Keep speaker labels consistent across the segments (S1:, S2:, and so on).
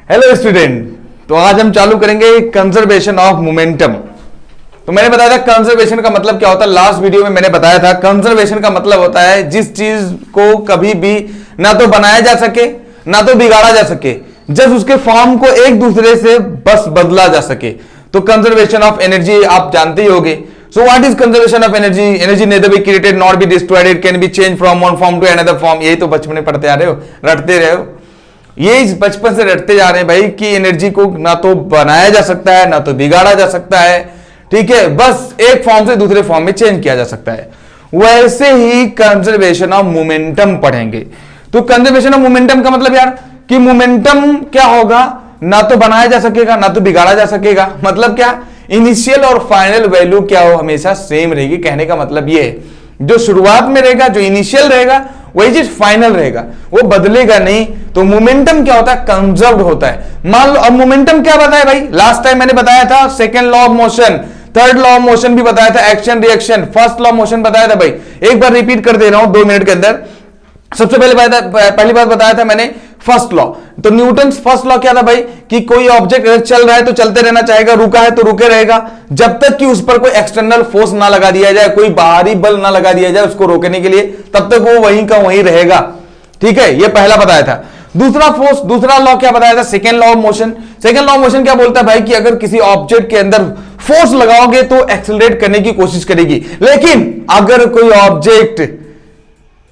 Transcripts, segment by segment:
S1: Hello student, तो आज हम चालू करेंगे कंजर्वेशन ऑफ मोमेंटम। तो मैंने बताया था कंजर्वेशन का मतलब क्या होता है। लास्ट वीडियो में मैंने बताया था कंजर्वेशन का मतलब होता है जिस चीज को कभी भी ना तो बनाया जा सके ना तो बिगाड़ा जा सके, जस्ट उसके फॉर्म को एक दूसरे से बस बदला जा सके। तो कंजर्वेशन ऑफ एनर्जी आप जानते ही होगे। So what is conservation of energy? Energy neither be created not be destroyed, it can be change from one form to another form. यही तो बचपन में पढ़ते आ रहे हो, रटते रहे हो, ये बचपन से रटते जा रहे हैं भाई कि एनर्जी को ना तो बनाया जा सकता है ना तो बिगाड़ा जा सकता है। ठीक है, बस एक फॉर्म से दूसरे फॉर्म में चेंज किया जा सकता है। वैसे ही कंजर्वेशन ऑफ मोमेंटम पढ़ेंगे। तो कंजर्वेशन ऑफ मोमेंटम का मतलब यार कि मोमेंटम क्या होगा, ना तो बनाया जा सकेगा ना तो बिगाड़ा जा सकेगा। मतलब क्या, इनिशियल और फाइनल वैल्यू क्या हो हमेशा सेम रहेगी। कहने का मतलब ये है, जो शुरुआत में रहेगा, जो इनिशियल रहेगा, वही चीज फाइनल रहेगा, वो बदलेगा नहीं। तो मोमेंटम क्या होता है, कंजर्व्ड होता है। मान लो अब मोमेंटम क्या बताया भाई, लास्ट टाइम मैंने बताया था second law of motion, third law of motion भी बताया था, action reaction, first law of motion बताया था भाई। एक बार रिपीट कर दे रहा हूं 2 मिनट के अंदर। सबसे पहली बात बताया था मैंने फर्स्ट लॉ। तो न्यूटन फर्स्ट लॉ क्या था भाई कि कोई ऑब्जेक्ट अगर चल रहा है तो चलते रहना चाहेगा, रुका है तो रुके रहेगा, जब तक कि उस पर कोई एक्सटर्नल फोर्स ना लगा दिया जाए, कोई बाहरी बल ना लगा दिया जाए उसको रोकने के लिए, तब तक वो वहीं का वहीं रहेगा। ठीक है, ये पहला बताया था। दूसरा लॉ क्या बताया था, second law of motion. Second law of motion क्या बोलता है भाई कि अगर किसी ऑब्जेक्ट के अंदर फोर्स लगाओगे तो एक्सेलरेट करने की कोशिश करेगी, लेकिन अगर कोई ऑब्जेक्ट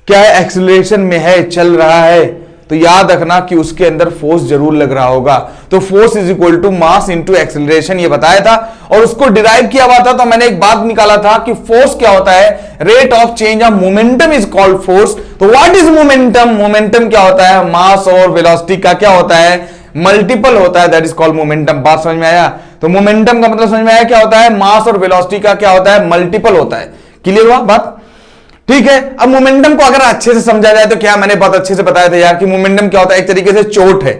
S1: क्या है एक्सेलरेशन में है, चल रहा है, तो याद रखना कि उसके अंदर फोर्स जरूर लग रहा होगा। तो force is equal to mass into acceleration, ये बताया था और उसको डिराइव किया हुआ था। तो मैंने एक बात निकाला था कि फोर्स क्या होता है, rate of change of momentum is called force. तो व्हाट इज मोमेंटम? मोमेंटम क्या होता है, मास और वेलोसिटी का क्या होता है, मल्टीपल होता है, दैट इज कॉल्ड मोमेंटम। बात समझ में आया? तो मोमेंटम का मतलब समझ में आया क्या होता है, मास और वेलोसिटी का क्या होता है, मल्टीपल होता है। क्लियर हुआ बात? ठीक है, अब मोमेंटम को अगर अच्छे से समझा जाए तो क्या, मैंने बहुत अच्छे से बताया था यार कि मोमेंटम क्या होता है, एक तरीके से चोट है।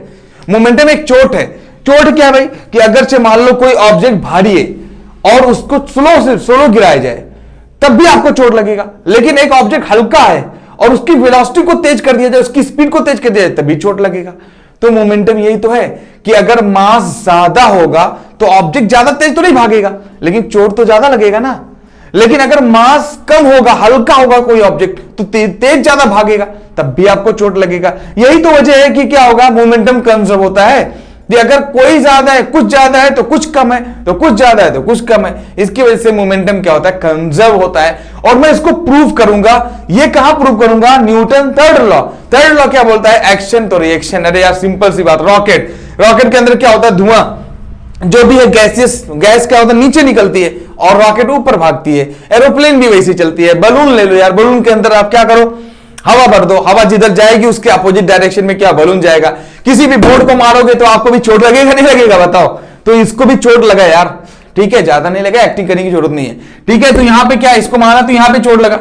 S1: मोमेंटम एक चोट है। चोट क्या है भाई कि अगर से मान लो कोई ऑब्जेक्ट भारी है और उसको स्लो गिराया जाए तब भी आपको चोट लगेगा, लेकिन एक ऑब्जेक्ट हल्का है और उसकी वेलोसिटी को तेज कर दिया जाए, उसकी स्पीड को तेज कर दिया जाए, तभी चोट लगेगा। तो मोमेंटम यही तो है कि अगर मास ज्यादा होगा तो ऑब्जेक्ट ज्यादा तेज तो नहीं भागेगा, लेकिन चोट तो ज्यादा लगेगा ना। लेकिन अगर मास कम होगा, हल्का होगा कोई ऑब्जेक्ट, तो तेज ज्यादा भागेगा, तब भी आपको चोट लगेगा। यही तो वजह है कि क्या होगा, मोमेंटम कंजर्व होता है कि अगर कोई ज्यादा है, कुछ ज्यादा है तो कुछ कम है, तो कुछ ज्यादा है तो कुछ कम है। इसकी वजह से मोमेंटम क्या होता है, कंजर्व होता है। और मैं इसको प्रूव करूंगा। ये कहां प्रूव करूंगा, Newton third law. Third law क्या बोलता है, एक्शन तो रिएक्शन। अरे यार सिंपल सी बात, रॉकेट के अंदर क्या होता है, धुआं जो भी है, गैस क्या होता है, नीचे निकलती है और रॉकेट ऊपर भागती है। एरोप्लेन भी वैसे चलती है। बलून ले लो यार, बलून के अंदर आप क्या करो, हवा भर दो, हवा जिधर जाएगी उसके अपोजिट डायरेक्शन में क्या बलून जाएगा। किसी भी बोर्ड को मारोगे तो आपको भी चोट लगेगा नहीं लगेगा, बताओ? तो इसको भी चोट लगा यार। ठीक है, ज्यादा नहीं लगा, एक्टिंग करने की जरूरत नहीं है। ठीक है, तो यहां पे क्या, इसको मारा तो यहां पे चोट लगा,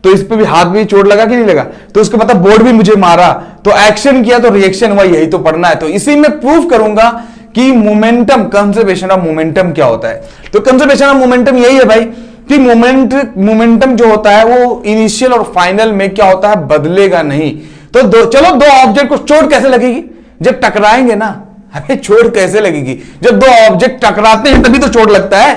S1: तो इस पे भी हाथ भी चोट लगा कि नहीं लगा, तो उसका मतलब बोर्ड भी मुझे मारा, तो एक्शन किया तो रिएक्शन हुआ। यही तो पढ़ना है। तो इसी में प्रूव करूंगा कि मोमेंटम, कंजर्वेशन ऑफ मोमेंटम क्या होता है। तो कंजर्वेशन ऑफ मोमेंटम यही है भाई कि मोमेंटम जो होता है वो इनिशियल और फाइनल में क्या होता है, बदलेगा नहीं। तो चलो दो ऑब्जेक्ट को चोट कैसे लगेगी, जब टकराएंगे ना। हमें चोट कैसे लगेगी, जब दो ऑब्जेक्ट टकराते हैं तभी तो चोट लगता है,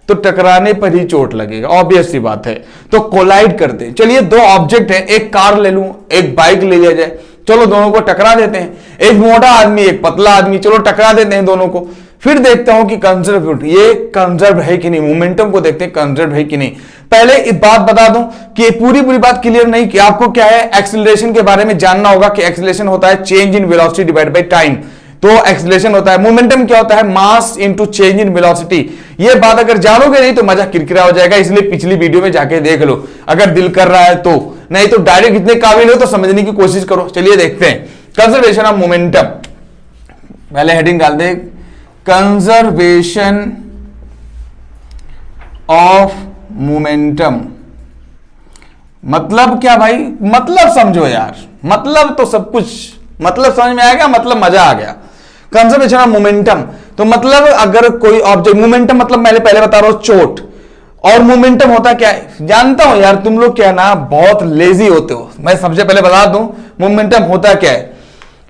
S1: तो टकराने पर ही चोट लगेगा, ऑब्वियस सी बात है। तो कोलाइड करते, चलिए दो ऑब्जेक्ट है, एक कार ले लूं, एक बाइक ले लिया जाए, चलो दोनों को टकरा देते हैं। एक मोटा आदमी एक पतला आदमी, चलो टकरा देते हैं दोनों को। फिर देखता हूं कि कंजर्व, ये कंजर्व है कि नहीं, मोमेंटम को देखते हैं कंजर्व है कि नहीं। पहले एक बात बता दूं कि पूरी बात क्लियर नहीं कि आपको क्या है, एक्सीलरेशन के बारे में जानना होगा कि एक्सीलरेशन होता है change in velocity divide by time. तो एक्सीलरेशन होता है, मोमेंटम क्या होता है, mass into change in velocity. ये बात अगर जानोगे नहीं तो मजा किरकिरा हो जाएगा, इसलिए पिछली वीडियो में जाके देख लो अगर दिल कर रहा है तो, नहीं तो डायरेक्ट इतने काबिल हो तो समझने की कोशिश करो। चलिए देखते हैं कंजर्वेशन ऑफ मोमेंटम। पहले हेडिंग डाल दे, कंजर्वेशन ऑफ मोमेंटम। मतलब क्या भाई, मतलब समझो यार, मतलब तो सब कुछ, मतलब समझ में आ गया, मतलब मजा आ गया। कंजर्वेशन ऑफ मोमेंटम तो मतलब अगर कोई ऑब्जेक्ट, मोमेंटम मतलब मैंने पहले बता रहा हूं चोट, और मोमेंटम होता क्या है जानता हूं यार, तुम लोग क्या ना बहुत लेजी होते हो। मैं सबसे पहले बता दूं मोमेंटम होता क्या है।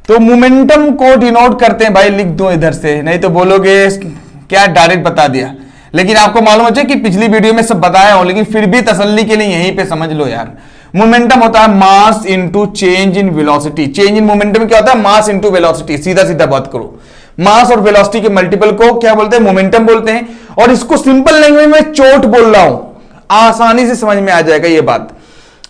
S1: तो मोमेंटम को डिनोट करते हैं भाई, लिख दो इधर से, नहीं तो बोलोगे क्या डायरेक्ट बता दिया। लेकिन आपको मालूम हो जाए कि पिछली वीडियो में सब बताया हूं, लेकिन फिर भी तसल्ली के लिए यहीं पे समझ लो यार। मोमेंटम होता है mass into change in velocity. Change in momentum क्या होता है? Mass into velocity. सीधा सीधा बात करो, मास और वेलोसिटी के मल्टीपल को क्या बोलते हैं? मोमेंटम बोलते हैं। और इसको सिंपल लैंग्वेज में चोट बोल रहा हूं, आसानी से समझ में आ जाएगा ये बात,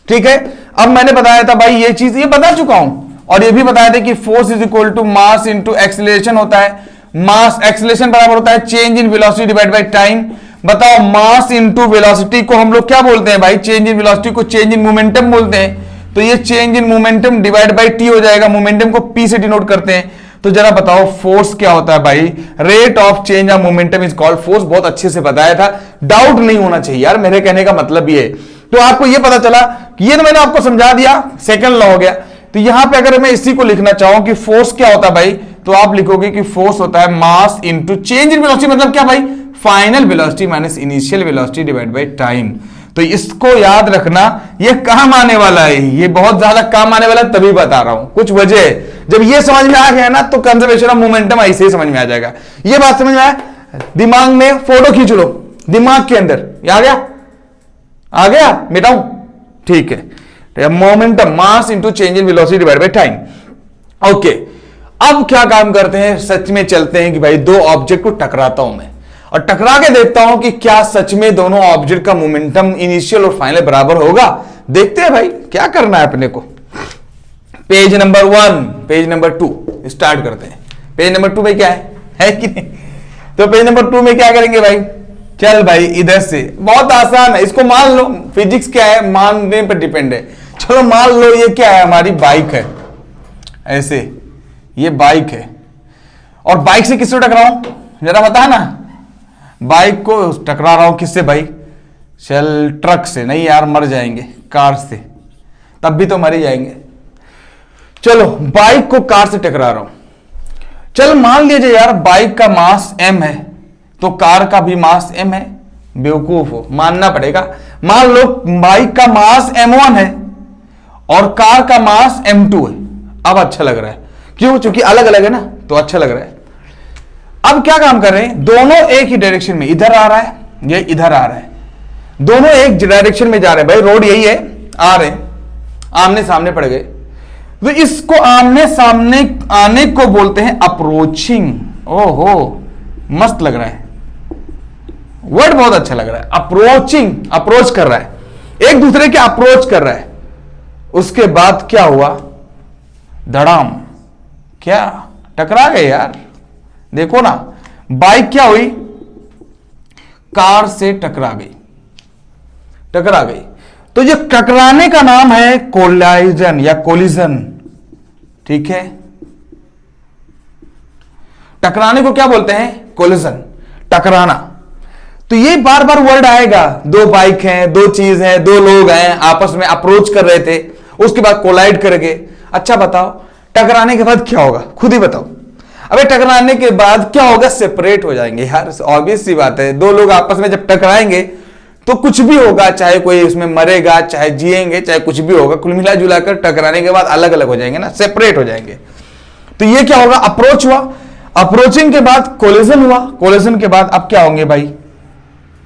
S1: ठीक है। अब मैंने बताया था भाई ये चीज, ये बता चुका हूं, और ये भी बताया था कि force is equal to mass into acceleration होता है। मास एक्सीलरेशन बराबर होता है change in velocity divide by time. बताओ मास इनटू वेलोसिटी को हम लोग क्या बोलते हैं भाई? चेंज इन वेलोसिटी को चेंज इन मोमेंटम बोलते हैं। तो ये change in momentum divide by T हो जाएगा, मोमेंटम को पी से डिनोट करते हैं। तो जरा बताओ फोर्स क्या होता है भाई? Rate of change of momentum is called force. बहुत अच्छे से बताया था, डाउट नहीं होना चाहिए यार, मेरे कहने का मतलब ये। तो आपको ये पता चला कि ये तो मैंने आपको समझा दिया, सेकंड लॉ हो गया। तो यहां पे अगर मैं इसी को लिखना चाहूं कि फोर्स क्या होता है भाई, तो आप लिखोगे कि फोर्स होता है mass into change in velocity. मतलब क्या भाई? Final velocity minus initial velocity divide by time. तो इसको याद रखना, ये काम आने वाला है, ये बहुत ज्यादा काम आने वाला है, तभी बता रहा हूं। कुछ वजह है, जब ये समझ में आ गया ना तो कंजर्वेशन ऑफ मोमेंटम ऐसे ही समझ में आ जाएगा। ये बात समझ में आया? दिमाग में फोटो खींच लो, दिमाग के अंदर आ गया, आ गया, मिटाऊं? ठीक है। Momentum mass into change in velocity divide by time. Okay, अब क्या काम करते हैं? सच में चलते हैं कि भाई दो ऑब्जेक्ट को टकराता हूं मैं, और टकरा के देखता हूं कि क्या सच में दोनों ऑब्जेक्ट का मोमेंटम इनिशियल और फाइनल बराबर होगा। देखते हैं भाई क्या करना है अपने को। Page number 1, page number 2 start करते हैं। पेज नंबर 2 में क्या है कि नहीं? तो पेज नंबर 2 में क्या करेंगे भाई? चल भाई इधर से, बहुत आसान है, इसको मान लो। फिजिक्स क्या है? मानने पर डिपेंड है। चलो मान लो ये क्या है? हमारी बाइक है, ऐसे ये बाइक है, और बाइक से किससे टकराऊं? जरा बता ना। बाइक को टकरा रहा हूं किससे भाई? चल ट्रक से। नहीं यार, मर जाएंगे। कार से, तब भी तो मर ही जाएंगे। चलो बाइक को कार से टकरा रहा हूं। चल मान लीजिए यार बाइक का मास m है, तो कार का भी मास m है। बेवकूफ हो, मानना पड़ेगा। मान लो बाइक का मास m1 है और कार का मास m2 है। अब अच्छा लग रहा है, क्यों? क्योंकि अलग अलग है ना, तो अच्छा लग रहा है। अब क्या काम कर रहे हैं? दोनों एक ही डायरेक्शन में, इधर आ रहा है, ये इधर आ रहा है, दोनों एक डायरेक्शन में जा रहे हैं भाई। रोड यही है, आ रहे हैं, आमने सामने पड़ गए। तो इसको आमने सामने आने को बोलते हैं अप्रोचिंग। ओहो, मस्त लग रहा है, वर्ड बहुत अच्छा लग रहा है। अप्रोचिंग, अप्रोच कर रहा है, एक दूसरे के अप्रोच कर रहा है। उसके बाद क्या हुआ? धड़ाम, क्या टकरा गए यार। देखो ना, बाइक क्या हुई? कार से टकरा गई, टकरा गई। तो ये टकराने का नाम है कोलाइजन या कोलिजन, ठीक है। टकराने को क्या बोलते हैं? कोलिजन, टकराना। तो ये बार बार वर्ड आएगा। दो बाइक हैं, दो चीज है, दो लोग हैं, आपस में अप्रोच कर रहे थे, उसके बाद कोलाइड कर गए। अच्छा बताओ, टकराने के बाद क्या होगा? खुद ही बताओ। अबे टकराने के बाद क्या होगा? सेपरेट हो जाएंगे यार, ऑब्वियस सी बात है। दो लोग आपस में जब टकराएंगे तो कुछ भी होगा, चाहे कोई इसमें मरेगा, चाहे जिएंगे, चाहे कुछ भी होगा, कुल मिला जुला कर टकराने के बाद अलग अलग हो जाएंगे ना, सेपरेट हो जाएंगे। तो ये क्या होगा? अप्रोच हुआ, अप्रोचिंग के बाद कोलिजन हुआ, कोलिजन के बाद अब क्या होंगे भाई?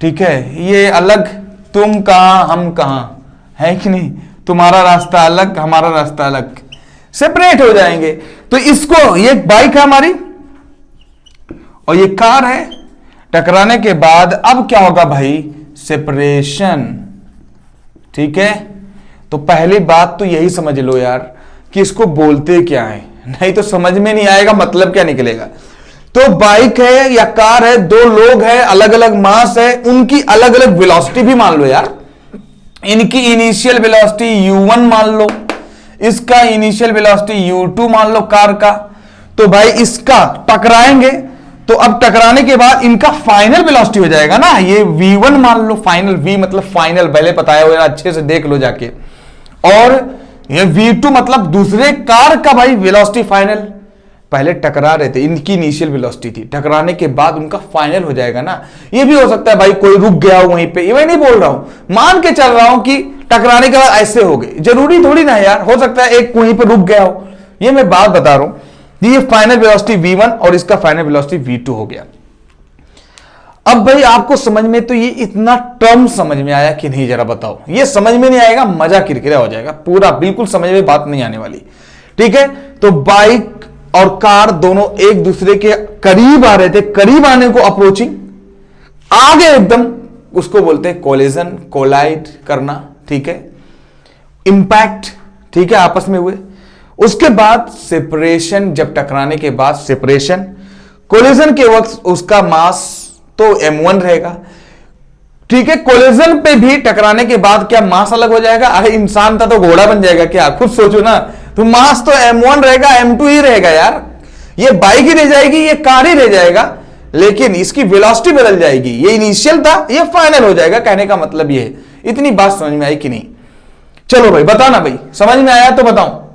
S1: ठीक है, ये अलग, तुम कहां हम कहां, है कि नहीं? तुम्हारा रास्ता अलग, हमारा रास्ता अलग, सेपरेट हो जाएंगे। तो इसको, ये बाइक है हमारी और ये कार है। टकराने के बाद अब क्या होगा भाई? सेपरेशन, ठीक है। तो पहली बात तो यही समझ लो यार कि इसको बोलते क्या है, नहीं तो समझ में नहीं आएगा मतलब क्या निकलेगा। तो बाइक है या कार है, दो लोग हैं, अलग अलग मास है, उनकी अलग अलग वेलोसिटी भी मान लो यार। इनकी इनिशियल वेलोसिटी u1 मान लो, इसका इनिशियल वेलोसिटी u2 मान लो कार का। तो भाई इसका टकराएंगे, तो अब टकराने के बाद इनका फाइनल वेलोसिटी हो जाएगा ना, ये v1 मान लो। फाइनल, v मतलब फाइनल, पहले बताया हुआ, अच्छे से देख लो जाके। और ये v2 मतलब दूसरे कार का भाई वेलोसिटी फाइनल। पहले टकरा रहे थे, इनकी इनिशियल वेलोसिटी थी, टकराने के बाद उनका फाइनल हो जाएगा ना। ये भी हो सकता है भाई कोई रुक गया हो वहीं पे, ये मैं नहीं बोल रहा हूं, मान के चल रहा हूं कि टकराने के बाद ऐसे हो गए। जरूरी थोड़ी ना यार, हो सकता है एक वहीं पे रुक गया हो, ये मैं बात बता रहा हूं, ये फाइनल वेलोसिटी v1 और इसका फाइनल वेलोसिटी v2 हो गया। अब भाई आपको समझ में तो ये इतना टर्म समझ में आया कि नहीं, जरा बताओ। ये समझ में नहीं आएगा, मजा किरकिरा हो जाएगा पूरा, बिल्कुल समझ में बात नहीं आने वाली। ठीक है, तो बाइक और कार दोनों एक दूसरे के करीब आ रहे थे, करीब आने को अप्रोचिंग, आगे एकदम, उसको बोलते हैं कोलिजन, कोलाइड करना। ठीक है, इंपैक्ट, ठीक है, आपस में हुए। उसके बाद सेपरेशन, जब टकराने के बाद सेपरेशन, कोलिजन के वक्त उसका मास तो m1 रहेगा। ठीक है, कोलिजन पे भी टकराने के बाद क्या मास अलग हो जाएगा? अरे इंसान था तो घोड़ा बन जाएगा क्या? खुद सोचो ना, तो मास तो m1 रहेगा, m2 ही रहेगा यार। ये बाइक ही रह जाएगी, ये कार ही रह जाएगा, लेकिन इसकी वेलोसिटी बदल जाएगी। ये इनिशियल था, ये फाइनल हो जाएगा। कहने का मतलब ये है। इतनी बात समझ में आई कि नहीं? चलो भाई बताना, भाई समझ में आया तो बताओ।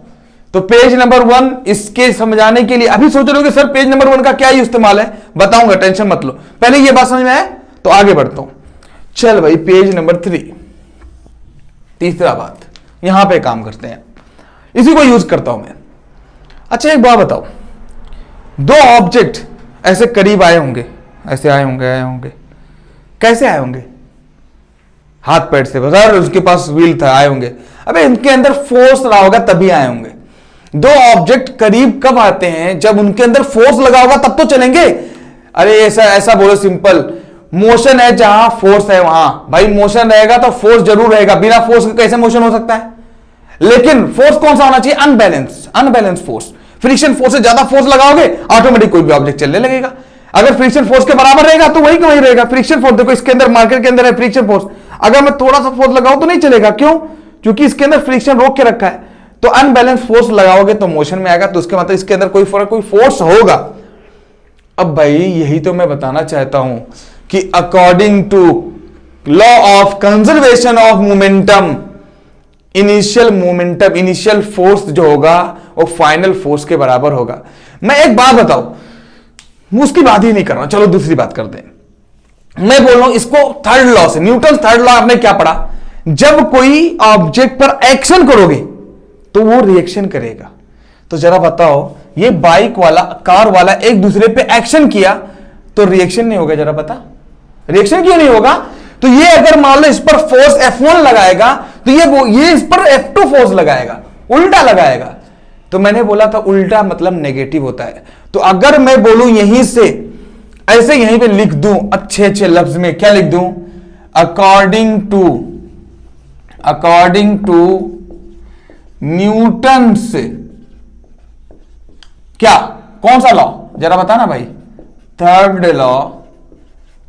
S1: तो पेज नंबर 1 इसके समझाने के लिए अभी सोच रहे हो कि सर पेज नंबर 1 का क्या ही इस्तेमाल है, बताऊंगा, टेंशन मत लो। पहले ये बात समझ में आया तो आगे बढ़ता हूं। चल भाई पेज नंबर 3, तीसरा बात, यहां पे काम करते हैं, इसी को यूज करता हूं मैं। अच्छा एक बात बताओ, दो ऑब्जेक्ट ऐसे करीब आए होंगे, ऐसे आए होंगे, कैसे आए होंगे? हाथ पैर से, बता, उसके पास व्हील था, आए होंगे। अबे इनके अंदर फोर्स रहा होगा तभी आए होंगे। दो ऑब्जेक्ट करीब कब आते हैं? जब उनके अंदर फोर्स लगा होगा तब तो चलेंगे। अरे ऐसा बोलो, सिंपल मोशन है, जहां फोर्स है वहां भाई मोशन रहेगा, तो फोर्स जरूर रहेगा। बिना फोर्स के कैसे मोशन हो सकता है? लेकिन फोर्स कौन सा होना चाहिए? Unbalance force. फ्रिक्शन फोर्स से ज्यादा फोर्स लगाओगे, ऑटोमेटिक कोई भी ऑब्जेक्ट चलने लगेगा। अगर फ्रिक्शन फोर्स के बराबर रहेगा तो वही रहेगा। फ्रिक्शन फोर्स देखो, इसके अंदर मार्केट के अंदर है फ्रिक्शन फोर्स, अगर मैं थोड़ा सा फोर्स लगाऊं तो नहीं चलेगा। क्यों? क्योंकि इसके अंदर फ्रिक्शन रोक के रखा है। तो अनबैलेंस फोर्स लगाओगे तो मोशन में आएगा, तो उसके मतलब इसके अंदर कोई फोर्स होगा। अब भाई यही तो मैं बताना चाहता हूं कि according to law of conservation of momentum, initial force जो होगा वो फाइनल फोर्स के बराबर होगा। मैं एक बात बताऊं, उसकी बात ही नहीं कर रहा, चलो दूसरी बात करते हैं। मैं बोल रहा हूं इसको थर्ड लॉ से, न्यूटन थर्ड लॉ आपने क्या पढ़ा? जब कोई ऑब्जेक्ट पर एक्शन करोगे तो वो रिएक्शन करेगा। तो जरा बताओ, ये बाइक वाला, कार वाला एक दूसरे पे एक्शन किया तो रिएक्शन नहीं होगा? जरा बता, रिएक्शन क्यों नहीं होगा? तो ये अगर मान लो इस पर फोर्स F1 लगाएगा तो ये इस पर F2 फोर्स लगाएगा, उल्टा लगाएगा। तो मैंने बोला था उल्टा मतलब नेगेटिव होता है। तो अगर मैं बोलूं यहीं से ऐसे यहीं पे लिख दूं अच्छे लफ्ज में, क्या लिख दूं? अकॉर्डिंग टू न्यूटन से, क्या, कौन सा लॉ? जरा बताना भाई। थर्ड लॉ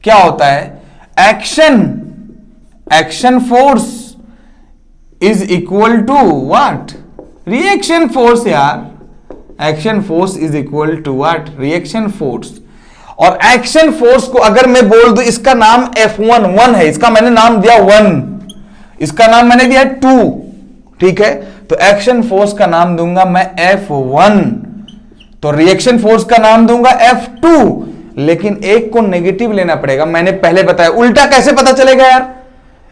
S1: क्या होता है? Action force is equal to what? Reaction force यार। Action force is equal to what? Reaction force. और एक्शन फोर्स को अगर मैं बोल दूं, इसका नाम F1 है, इसका मैंने नाम दिया 1, इसका नाम मैंने दिया 2, ठीक है? तो एक्शन फोर्स का नाम दूंगा मैं F1, तो रिएक्शन फोर्स का नाम दूंगा F2। लेकिन एक को नेगेटिव लेना पड़ेगा, मैंने पहले बताया। उल्टा कैसे पता चलेगा यार?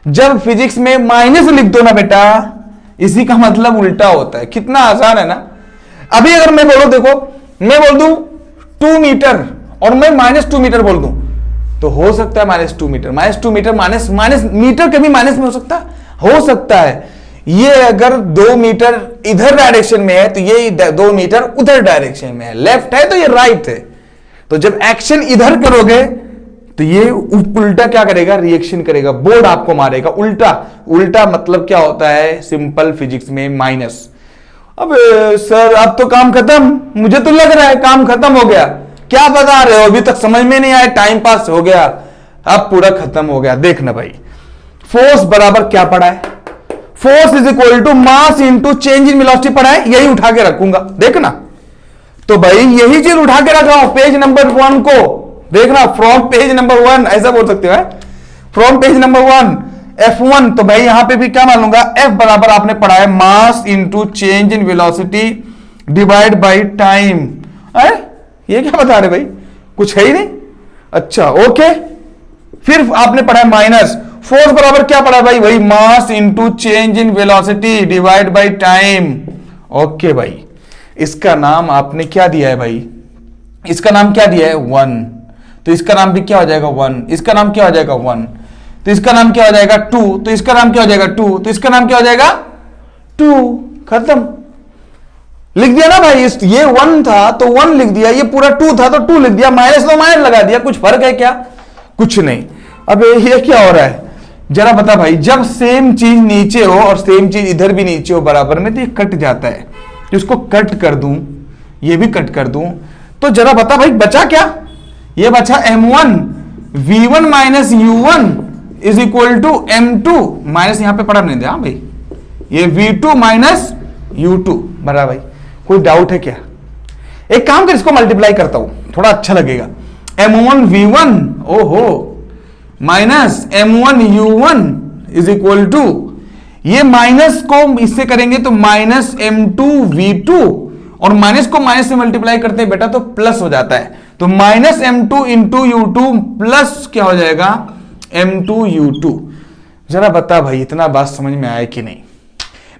S1: जब फिजिक्स में माइनस लिख दो ना बेटा, इसी का मतलब उल्टा होता है। कितना आसान है ना। अभी अगर मैं बोलूं, देखो मैं बोल दूं 2 मीटर और मैं -2 मीटर बोल दूं, तो हो सकता है -2 मीटर, -2 मीटर माइनस मीटर कभी माइनस में हो सकता है। ये अगर 2 मीटर इधर डायरेक्शन में है तो ये 2 मीटर उधर डायरेक्शन में है, लेफ्ट है तो ये राइट है। तो जब एक्शन इधर करोगे तो ये उल्टा क्या करेगा? रिएक्शन करेगा, बोर्ड आपको मारेगा उल्टा। उल्टा मतलब क्या होता है सिंपल फिजिक्स में? माइनस। अब सर अब तो काम खत्म, मुझे तो लग रहा है काम खत्म हो गया। क्या बता रहे हो? अभी तक समझ में नहीं आया, टाइम पास हो गया, अब पूरा खत्म हो गया। देखना भाई, फोर्स बराबर क्या पड़ा है? Force is equal to mass into change in velocity पड़ा है, यही उठा के रखूंगा, देखना। तो भाई यही चीज उठा के रखा हूं पेज नंबर 1 को, देखना, फ्रॉम पेज नंबर 1 ऐसा बोल सकते हो, फ्रॉम पेज नंबर 1 F1। तो भाई यहां पे भी क्या मान लूंगा? F बराबर आपने पढ़ा है मास into change in velocity divide by time. ये क्या बता रहे भाई? कुछ है ही नहीं। अच्छा ओके, फिर आपने पढ़ा है माइनस। फोर्स बराबर क्या पढ़ा भाई? वही मास into change in velocity divide by time. Okay भाई, इसका नाम आपने क्या दिया है भाई, इसका नाम क्या दिया है 1, तो इसका नाम भी क्या हो जाएगा 1, इसका नाम क्या हो जाएगा 1, तो इसका नाम क्या हो जाएगा 2, तो इसका नाम क्या हो जाएगा 2, तो इसका नाम क्या हो जाएगा 2, खत्म। लिख दिया ना भाई, ये 1 था तो 1 लिख दिया, ये पूरा 2 था तो 2 लिख दिया, माइनस तो माइनस लगा दिया, कुछ फर्क है क्या, कुछ नहीं। अब ये क्या हो रहा है जरा बता भाई, जब सेम चीज नीचे हो और सेम चीज इधर भी नीचे हो बराबर में, तो ये कट जाता है। इसको कट कर दूं, ये भी कट कर दूं, तो जरा बता भाई बचा क्या, ये बचा m1 v1 minus u1 is equal to m2, minus यहां पे पढ़ा नहीं दिया भाई, ये v2 माइनस u2 बराबर। भाई कोई डाउट है क्या, एक काम कर इसको मल्टीप्लाई करता हूं थोड़ा अच्छा लगेगा, m1 v1 ओहो minus m1 u1 is equal to, ये माइनस को इससे करेंगे तो माइनस m2 v2, और माइनस को माइनस से मल्टीप्लाई करते हैं बेटा तो प्लस हो जाता है, तो minus m2 into u2 plus क्या हो जाएगा m2 u2। जरा बता भाई इतना बात समझ में आया कि नहीं,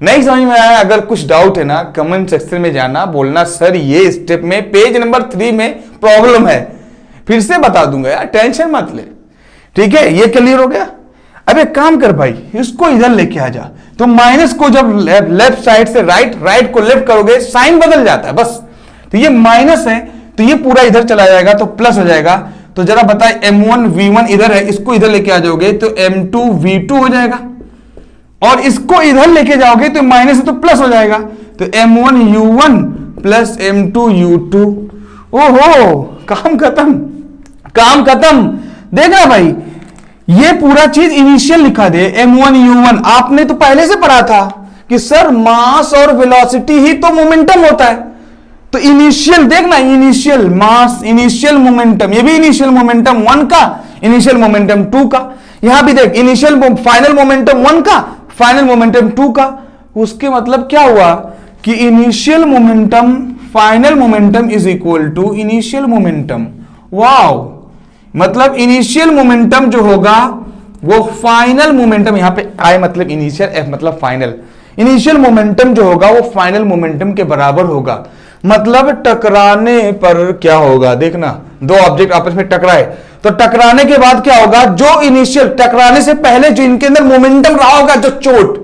S1: नहीं समझ में आया, अगर कुछ डाउट है ना कमेंट सेक्शन में जाना, बोलना सर ये स्टेप में पेज नंबर 3 में प्रॉब्लम है, फिर से बता दूंगा यार, टेंशन मत ले, ठीक है। ये क्लियर हो गया। अब एक काम कर भाई, इसको इधर लेके आ जा, तो माइनस को जब लेफ्ट साइड से राइट को लेफ्ट करोगे साइन बदल जाता है बस, तो ये माइनस है तो ये पूरा इधर चला जाएगा तो प्लस हो जाएगा। तो जरा बताए m1 v1 इधर है, इसको इधर लेके आ जाओगे तो m2 v2 हो जाएगा, और इसको इधर लेके जाओगे तो माइनस है तो प्लस हो जाएगा, तो m1 u1 plus m2 u2। ओहो काम खत्म, काम खत्म। देखना भाई ये पूरा चीज इनिशियल लिखा दे, m1 u1, आपने तो पहले से पढ़ा था कि सर मास और वेलोसिटी ही तो मोमेंटम होता है, तो इनिशियल देखना, इनिशियल मास, इनिशियल मोमेंटम, ये भी इनिशियल मोमेंटम 1 का, इनिशियल मोमेंटम 2 का, यहां भी देख इनिशियल फाइनल मोमेंटम 1 का, फाइनल मोमेंटम 2 का। उसके मतलब क्या हुआ कि initial momentum final momentum is equal to initial momentum. Wow, मतलब इनिशियल मोमेंटम जो होगा वो फाइनल मोमेंटम, यहां पे आई मतलब इनिशियल, एफ मतलब फाइनल, इनिशियल मोमेंटम जो होगा वो फाइनल मोमेंटम के बराबर होगा। मतलब टकराने पर क्या होगा, देखना दो ऑब्जेक्ट आपस में टकराए तो टकराने के बाद क्या होगा, जो इनिशियल टकराने से पहले जो इनके अंदर मोमेंटम रहा होगा, जो चोट,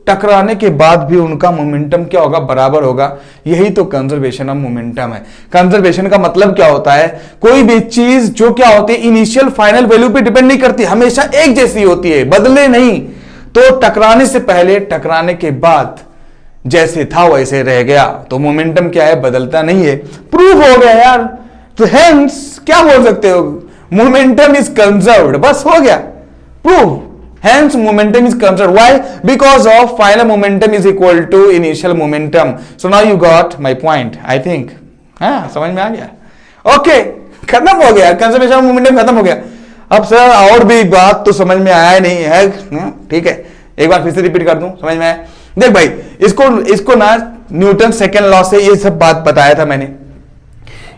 S1: टकराने के बाद भी उनका मोमेंटम क्या होगा, बराबर होगा। यही तो कंजर्वेशन ऑफ मोमेंटम है। कंजर्वेशन का मतलब क्या होता है, कोई भी चीज जो क्या होती है इनिशियल फाइनल वैल्यू पे डिपेंड नहीं करती, हमेशा एक जैसी होती है, बदले नहीं। तो टकराने से पहले टकराने के बाद जैसे था वैसे रह गया, तो मोमेंटम क्या है, बदलता नहीं है। प्रूव हो गया यार, तो हेंस क्या बोल सकते हो, मोमेंटम इज कंजर्व्ड, बस हो गया prove. Hence momentum is conserved. Why? Because of final momentum is equal to initial momentum. So now you got my point. I think. हाँ समझ में आ गया। ओके खत्म हो गया, कंजर्वेशन ऑफ मोमेंटम खत्म हो गया। अब सर और भी बात तो समझ में आया नहीं है, ठीक है एक बार फिर से रिपीट कर दूं, समझ में आया। देख भाई इसको ना न्यूटन सेकेंड लॉ से ये सब बात बताया था मैंने।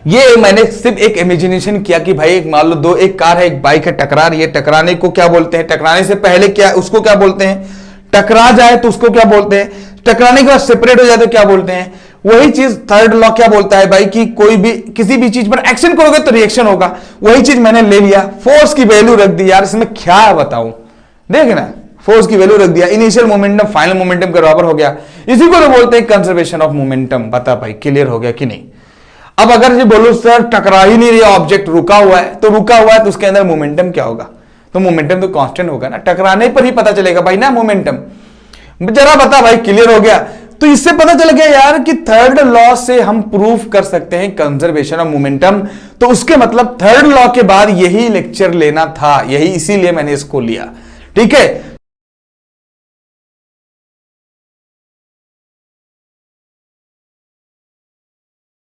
S1: ये मैंने सिर्फ एक इमेजिनेशन किया कि भाई एक मान लो एक कार है, एक बाइक है, टकरा रही है, टकराने को क्या बोलते हैं, टकराने से पहले क्या उसको क्या बोलते हैं, टकरा जाए तो उसको क्या बोलते हैं, टकराने के बाद सेपरेट हो जाए तो क्या बोलते हैं। वही चीज थर्ड लॉ क्या बोलता है भाई कि कोई भी किसी भी चीज पर एक्शन करोगे तो रिएक्शन होगा। वही चीज मैंने ले लिया, फोर्स की वैल्यू रख दी। यार इसमें क्या बताऊं, देखना फोर्स की वैल्यू रख दिया, इनिशियल मोमेंटम फाइनल मोमेंटम के बराबर हो गया। इसी को तो बोलते हैं कंजर्वेशन ऑफ मोमेंटम। बता भाई क्लियर हो गया कि नहीं। अब अगर ये बोलो सर टकरा ही नहीं रहा, ऑब्जेक्ट रुका हुआ है, तो रुका हुआ है तो उसके अंदर मोमेंटम क्या होगा, तो मोमेंटम तो कांस्टेंट होगा ना, टकराने पर ही पता चलेगा भाई ना मोमेंटम। जरा बता भाई क्लियर हो गया। तो इससे पता चल गया यार कि थर्ड लॉ से हम प्रूफ कर सकते हैं कंजर्वेशन ऑफ मोमेंटम। तो उसके मतलब थर्ड लॉ के बाद यही लेक्चर लेना था, यही इसीलिए मैंने इसको लिया, ठीक है।